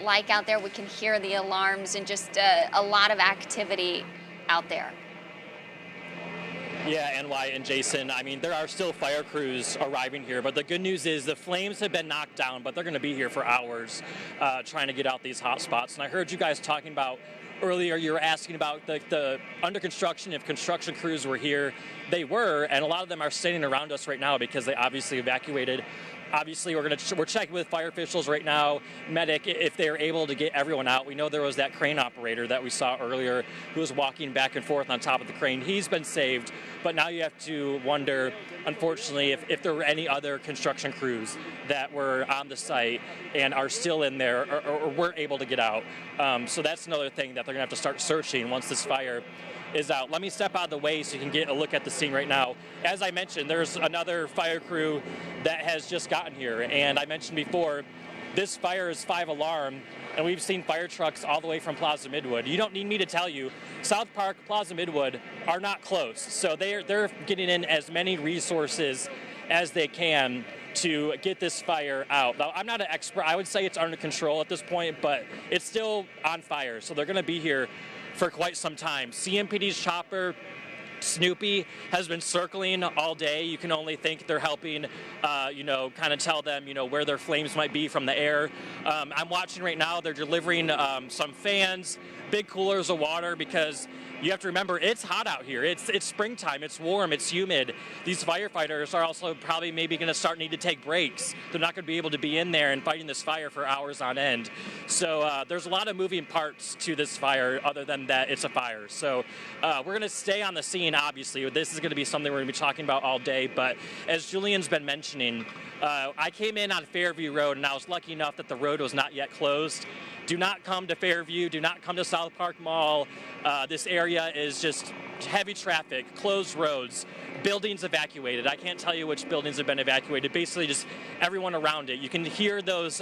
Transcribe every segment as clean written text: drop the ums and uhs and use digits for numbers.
like out there? We can hear the alarms and just a lot of activity out there. Yeah, NY and Jason, I mean, there are still fire crews arriving here, but the good news is the flames have been knocked down, but they're going to be here for hours trying to get out these hot spots. And I heard you guys talking about earlier, you were asking about the under construction, if construction crews were here. They were, and a lot of them are standing around us right now because they obviously evacuated. Obviously, we're checking with fire officials right now, medic, if they're able to get everyone out. We know there was that crane operator that we saw earlier who was walking back and forth on top of the crane. He's been saved, but now you have to wonder, unfortunately, if there were any other construction crews that were on the site and are still in there or weren't able to get out. So that's another thing that they're going to have to start searching once this fire is out. Let me step out of the way so you can get a look at the scene right now. As I mentioned, there's another fire crew that has just gotten here, and I mentioned before, this fire is 5-alarm, and we've seen fire trucks all the way from Plaza Midwood. You don't need me to tell you, SouthPark, Plaza Midwood are not close, so they're getting in as many resources as they can to get this fire out. Now, I'm not an expert. I would say it's under control at this point, but it's still on fire, so they're going to be here for quite some time. CMPD's chopper, Snoopy, has been circling all day. You can only think they're helping, kind of tell them, where their flames might be from the air. I'm watching right now, they're delivering some fans, big coolers of water, because you have to remember, it's hot out here. It's springtime, it's warm, it's humid. These firefighters are also probably maybe going to need to take breaks. They're not going to be able to be in there and fighting this fire for hours on end. So there's a lot of moving parts to this fire other than that it's a fire. So we're going to stay on the scene, obviously. This is going to be something we're going to be talking about all day. But as Julian's been mentioning, I came in on Fairview Road, and I was lucky enough that the road was not yet closed. Do not come to Fairview. Do not come to SouthPark Mall. This area is just heavy traffic, closed roads, buildings evacuated. I can't tell you which buildings have been evacuated. Basically, just everyone around it. You can hear those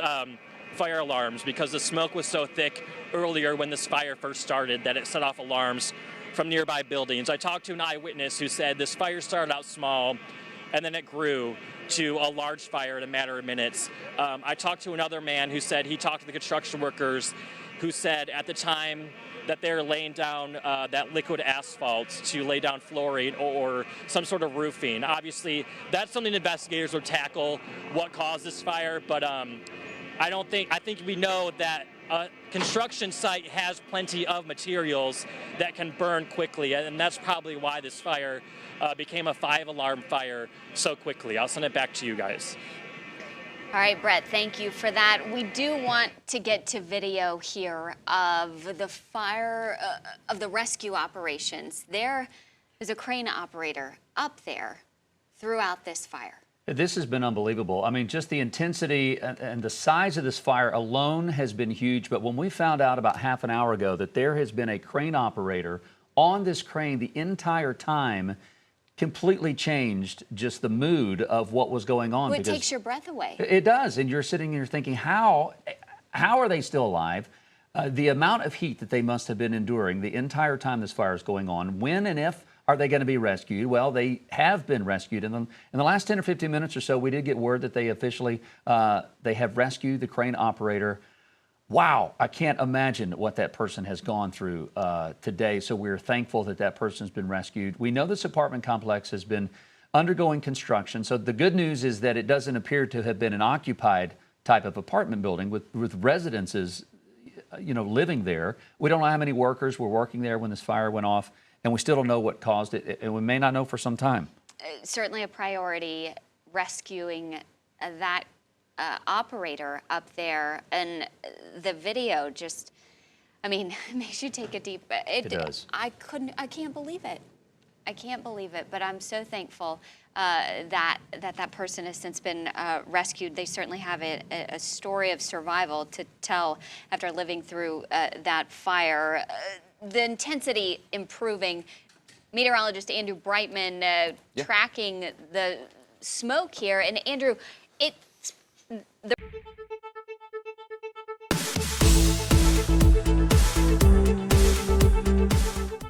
fire alarms because the smoke was so thick earlier when this fire first started that it set off alarms from nearby buildings. I talked to an eyewitness who said this fire started out small and then it grew to a large fire in a matter of minutes. I talked to another man who said he talked to the construction workers who said at the time that they're laying down that liquid asphalt to lay down flooring or some sort of roofing. Obviously, that's something investigators would tackle, what caused this fire, but I think we know that a construction site has plenty of materials that can burn quickly, and that's probably why this fire became a 5-alarm fire so quickly. I'll send it back to you guys. All right, Brett, thank you for that. We do want to get to video here of the fire, of the rescue operations. There is a crane operator up there throughout this fire. This has been unbelievable. I mean, just the intensity and the size of this fire alone has been huge. But when we found out about half an hour ago that there has been a crane operator on this crane the entire time, completely changed just the mood of what was going on. Well, it takes your breath away. It does. And you're sitting here thinking, how are they still alive? The amount of heat that they must have been enduring the entire time this fire is going on. When and if are they going to be rescued? Well, they have been rescued. In the last 10 or 15 minutes or so, we did get word that they officially they have rescued the crane operator. Wow, I can't imagine what that person has gone through today. So we're thankful that that person has been rescued. We know this apartment complex has been undergoing construction. So the good news is that it doesn't appear to have been an occupied type of apartment building with residences, living there. We don't know how many workers were working there when this fire went off. And we still don't know what caused it, and we may not know for some time. Certainly a priority, rescuing that operator up there. And the video just, makes you take a deep breath. It does. I can't believe it. I can't believe it, but I'm so thankful that person has since been rescued. They certainly have a story of survival to tell after living through that fire. The intensity improving. Meteorologist Andrew Brightman tracking the smoke here. And Andrew, it's the